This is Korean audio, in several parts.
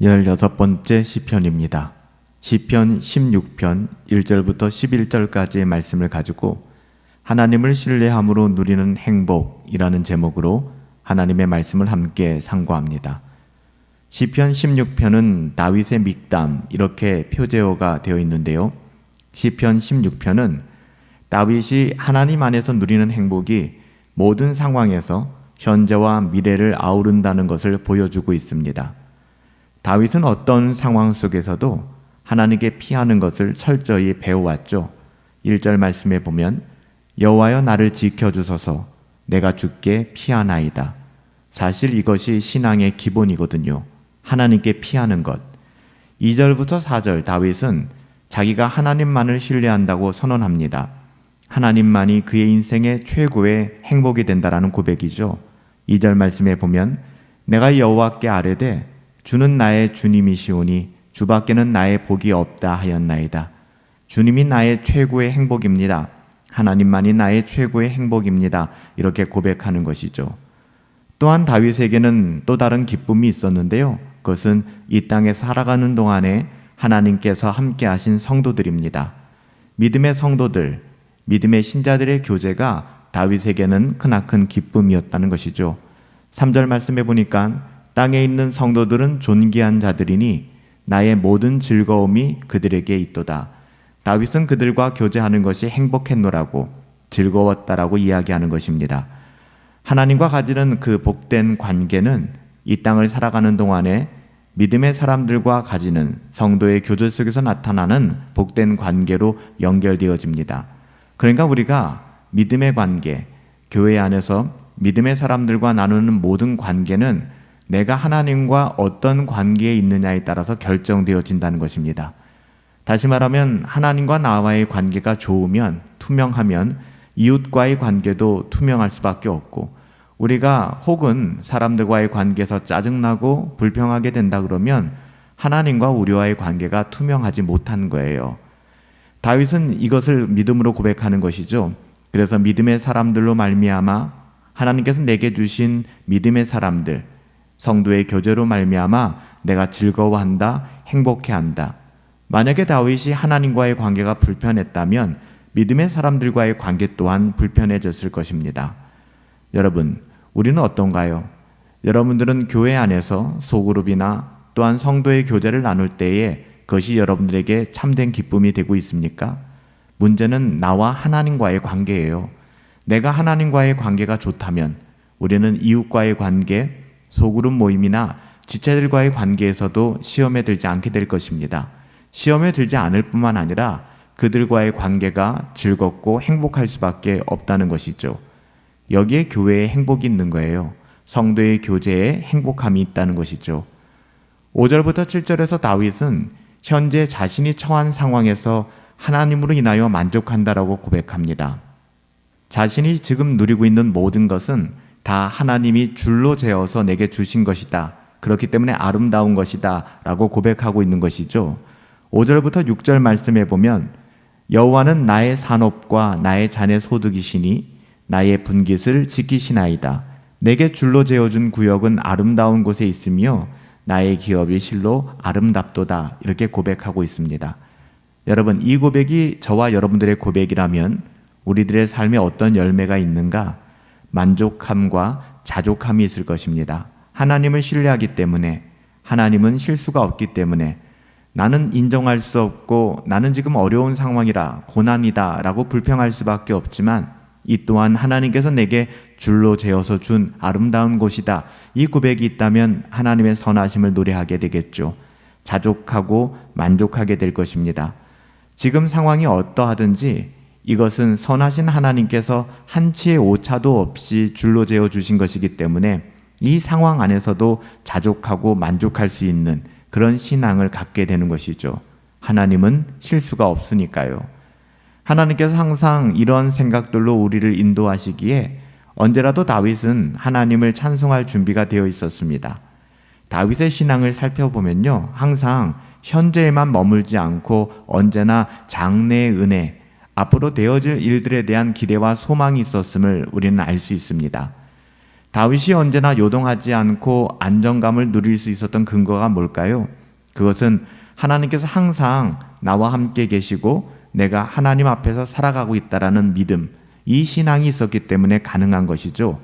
16번째 시편입니다. 시편 16편 1절부터 11절까지의 말씀을 가지고 하나님을 신뢰함으로 누리는 행복이라는 제목으로 하나님의 말씀을 함께 상고합니다. 시편 16편은 다윗의 믹담 이렇게 표제어가 되어 있는데요. 시편 16편은 다윗이 하나님 안에서 누리는 행복이 모든 상황에서 현재와 미래를 아우른다는 것을 보여주고 있습니다. 다윗은 어떤 상황 속에서도 하나님께 피하는 것을 철저히 배워왔죠. 1절 말씀에 보면 여호와여 나를 지켜주소서 내가 주께 피하나이다. 사실 이것이 신앙의 기본이거든요. 하나님께 피하는 것. 2절부터 4절 다윗은 자기가 하나님만을 신뢰한다고 선언합니다. 하나님만이 그의 인생의 최고의 행복이 된다라는 고백이죠. 2절 말씀에 보면 내가 여호와께 아뢰되 주는 나의 주님이시오니 주밖에는 나의 복이 없다 하였나이다. 주님이 나의 최고의 행복입니다. 하나님만이 나의 최고의 행복입니다. 이렇게 고백하는 것이죠. 또한 다윗에게는 또 다른 기쁨이 있었는데요. 그것은 이 땅에 살아가는 동안에 하나님께서 함께 하신 성도들입니다. 믿음의 성도들, 믿음의 신자들의 교제가 다윗에게는 크나큰 기쁨이었다는 것이죠. 3절 말씀해 보니까 땅에 있는 성도들은 존귀한 자들이니 나의 모든 즐거움이 그들에게 있도다. 다윗은 그들과 교제하는 것이 행복했노라고 즐거웠다라고 이야기하는 것입니다. 하나님과 가지는 그 복된 관계는 이 땅을 살아가는 동안에 믿음의 사람들과 가지는 성도의 교제 속에서 나타나는 복된 관계로 연결되어집니다. 그러니까 우리가 믿음의 관계, 교회 안에서 믿음의 사람들과 나누는 모든 관계는 내가 하나님과 어떤 관계에 있느냐에 따라서 결정되어진다는 것입니다. 다시 말하면 하나님과 나와의 관계가 좋으면, 투명하면 이웃과의 관계도 투명할 수밖에 없고, 우리가 혹은 사람들과의 관계에서 짜증나고 불평하게 된다 그러면 하나님과 우리와의 관계가 투명하지 못한 거예요. 다윗은 이것을 믿음으로 고백하는 것이죠. 그래서 믿음의 사람들로 말미암아 하나님께서 내게 주신 믿음의 사람들, 성도의 교제로 말미암아 내가 즐거워한다, 행복해한다. 만약에 다윗이 하나님과의 관계가 불편했다면 믿음의 사람들과의 관계 또한 불편해졌을 것입니다. 여러분, 우리는 어떤가요? 여러분들은 교회 안에서 소그룹이나 또한 성도의 교제를 나눌 때에 그것이 여러분들에게 참된 기쁨이 되고 있습니까? 문제는 나와 하나님과의 관계예요. 내가 하나님과의 관계가 좋다면 우리는 이웃과의 관계, 소그룹 모임이나 지체들과의 관계에서도 시험에 들지 않게 될 것입니다. 시험에 들지 않을 뿐만 아니라 그들과의 관계가 즐겁고 행복할 수밖에 없다는 것이죠. 여기에 교회에 행복이 있는 거예요. 성도의 교제에 행복함이 있다는 것이죠. 5절부터 7절에서 다윗은 현재 자신이 처한 상황에서 하나님으로 인하여 만족한다라고 고백합니다. 자신이 지금 누리고 있는 모든 것은 다 하나님이 줄로 재어서 내게 주신 것이다. 그렇기 때문에 아름다운 것이다 라고 고백하고 있는 것이죠. 5절부터 6절 말씀에 보면 여호와는 나의 산업과 나의 잔의 소득이시니 나의 분깃을 지키시나이다. 내게 줄로 재어준 구역은 아름다운 곳에 있으며 나의 기업이 실로 아름답도다. 이렇게 고백하고 있습니다. 여러분, 이 고백이 저와 여러분들의 고백이라면 우리들의 삶에 어떤 열매가 있는가? 만족함과 자족함이 있을 것입니다. 하나님을 신뢰하기 때문에, 하나님은 실수가 없기 때문에 나는 인정할 수 없고 나는 지금 어려운 상황이라 고난이다 라고 불평할 수밖에 없지만 이 또한 하나님께서 내게 줄로 재어서 준 아름다운 곳이다. 이 고백이 있다면 하나님의 선하심을 노래하게 되겠죠. 자족하고 만족하게 될 것입니다. 지금 상황이 어떠하든지 이것은 선하신 하나님께서 한치의 오차도 없이 줄로 재어 주신 것이기 때문에 이 상황 안에서도 자족하고 만족할 수 있는 그런 신앙을 갖게 되는 것이죠. 하나님은 실수가 없으니까요. 하나님께서 항상 이런 생각들로 우리를 인도하시기에 언제라도 다윗은 하나님을 찬송할 준비가 되어 있었습니다. 다윗의 신앙을 살펴보면요, 항상 현재에만 머물지 않고 언제나 장래의 은혜, 앞으로 되어질 일들에 대한 기대와 소망이 있었음을 우리는 알 수 있습니다. 다윗이 언제나 요동하지 않고 안정감을 누릴 수 있었던 근거가 뭘까요? 그것은 하나님께서 항상 나와 함께 계시고 내가 하나님 앞에서 살아가고 있다라는 믿음, 이 신앙이 있었기 때문에 가능한 것이죠.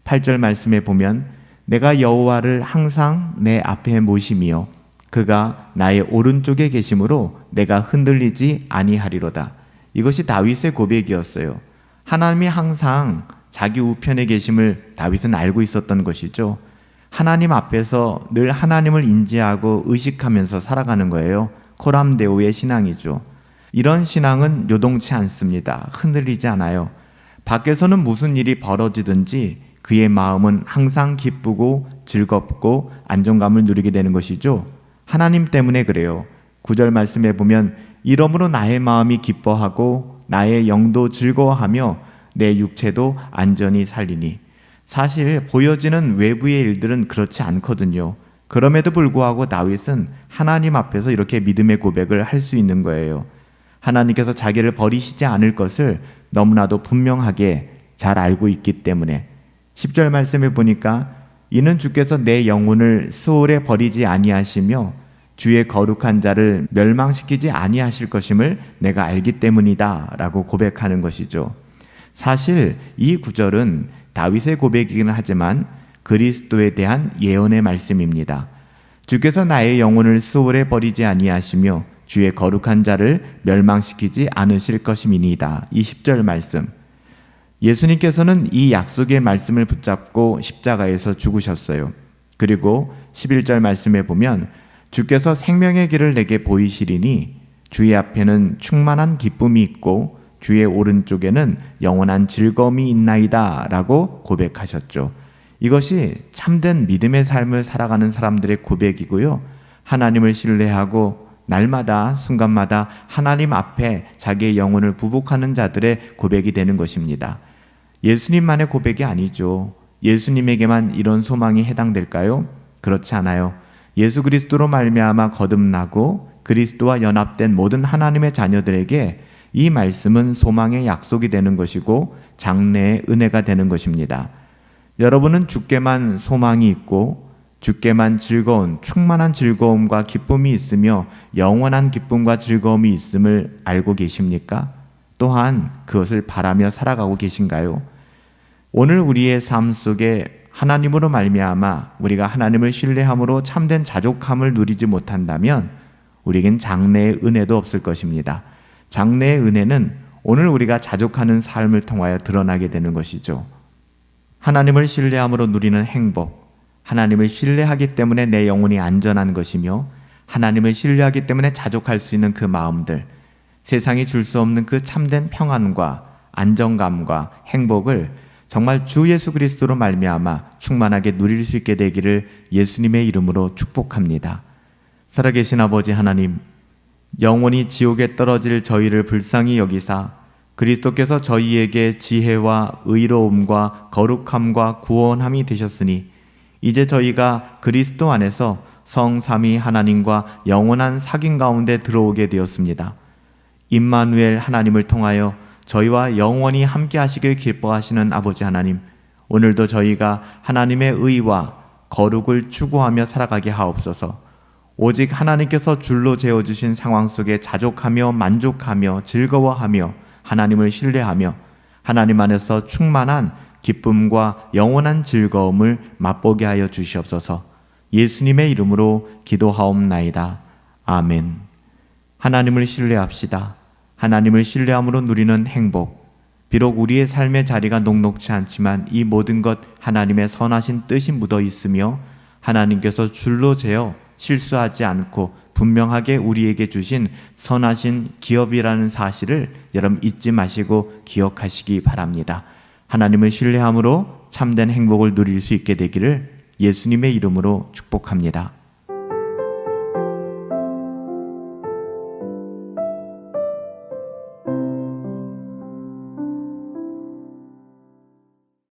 8절 말씀에 보면 내가 여호와를 항상 내 앞에 모심이요 그가 나의 오른쪽에 계심으로 내가 흔들리지 아니하리로다. 이것이 다윗의 고백이었어요. 하나님이 항상 자기 우편에 계심을 다윗은 알고 있었던 것이죠. 하나님 앞에서 늘 하나님을 인지하고 의식하면서 살아가는 거예요. 코람데오의 신앙이죠. 이런 신앙은 요동치 않습니다. 흔들리지 않아요. 밖에서는 무슨 일이 벌어지든지 그의 마음은 항상 기쁘고 즐겁고 안정감을 누리게 되는 것이죠. 하나님 때문에 그래요. 9절 말씀에 보면 이러므로 나의 마음이 기뻐하고 나의 영도 즐거워하며 내 육체도 안전히 살리니. 사실 보여지는 외부의 일들은 그렇지 않거든요. 그럼에도 불구하고 다윗은 하나님 앞에서 이렇게 믿음의 고백을 할 수 있는 거예요. 하나님께서 자기를 버리시지 않을 것을 너무나도 분명하게 잘 알고 있기 때문에. 10절 말씀에 보니까 이는 주께서 내 영혼을 수월에 버리지 아니하시며 주의 거룩한 자를 멸망시키지 아니하실 것임을 내가 알기 때문이다 라고 고백하는 것이죠. 사실 이 구절은 다윗의 고백이기는 하지만 그리스도에 대한 예언의 말씀입니다. 주께서 나의 영혼을 수월에 버리지 아니하시며 주의 거룩한 자를 멸망시키지 않으실 것임이니이다. 이 10절 말씀. 예수님께서는 이 약속의 말씀을 붙잡고 십자가에서 죽으셨어요. 그리고 11절 말씀에 보면 주께서 생명의 길을 내게 보이시리니 주의 앞에는 충만한 기쁨이 있고 주의 오른쪽에는 영원한 즐거움이 있나이다 라고 고백하셨죠. 이것이 참된 믿음의 삶을 살아가는 사람들의 고백이고요. 하나님을 신뢰하고 날마다 순간마다 하나님 앞에 자기의 영혼을 부복하는 자들의 고백이 되는 것입니다. 예수님만의 고백이 아니죠. 예수님에게만 이런 소망이 해당될까요? 그렇지 않아요. 예수 그리스도로 말미암아 거듭나고 그리스도와 연합된 모든 하나님의 자녀들에게 이 말씀은 소망의 약속이 되는 것이고 장래의 은혜가 되는 것입니다. 여러분은 주께만 소망이 있고 주께만 즐거운 충만한 즐거움과 기쁨이 있으며 영원한 기쁨과 즐거움이 있음을 알고 계십니까? 또한 그것을 바라며 살아가고 계신가요? 오늘 우리의 삶 속에 하나님으로 말미암아 우리가 하나님을 신뢰함으로 참된 자족함을 누리지 못한다면 우리에겐 장래의 은혜도 없을 것입니다. 장래의 은혜는 오늘 우리가 자족하는 삶을 통하여 드러나게 되는 것이죠. 하나님을 신뢰함으로 누리는 행복, 하나님을 신뢰하기 때문에 내 영혼이 안전한 것이며 하나님을 신뢰하기 때문에 자족할 수 있는 그 마음들, 세상이 줄 수 없는 그 참된 평안과 안정감과 행복을 정말 주 예수 그리스도로 말미암아 충만하게 누릴 수 있게 되기를 예수님의 이름으로 축복합니다. 살아계신 아버지 하나님, 영원히 지옥에 떨어질 저희를 불쌍히 여기사 그리스도께서 저희에게 지혜와 의로움과 거룩함과 구원함이 되셨으니 이제 저희가 그리스도 안에서 성삼위 하나님과 영원한 사귐 가운데 들어오게 되었습니다. 임마누엘 하나님을 통하여 저희와 영원히 함께 하시길 기뻐하시는 아버지 하나님, 오늘도 저희가 하나님의 의와 거룩을 추구하며 살아가게 하옵소서. 오직 하나님께서 줄로 재어주신 상황 속에 자족하며 만족하며 즐거워하며 하나님을 신뢰하며 하나님 안에서 충만한 기쁨과 영원한 즐거움을 맛보게 하여 주시옵소서. 예수님의 이름으로 기도하옵나이다. 아멘. 하나님을 신뢰합시다. 하나님을 신뢰함으로 누리는 행복. 비록 우리의 삶의 자리가 녹록지 않지만 이 모든 것 하나님의 선하신 뜻이 묻어 있으며 하나님께서 줄로 재어 실수하지 않고 분명하게 우리에게 주신 선하신 기업이라는 사실을 여러분 잊지 마시고 기억하시기 바랍니다. 하나님을 신뢰함으로 참된 행복을 누릴 수 있게 되기를 예수님의 이름으로 축복합니다.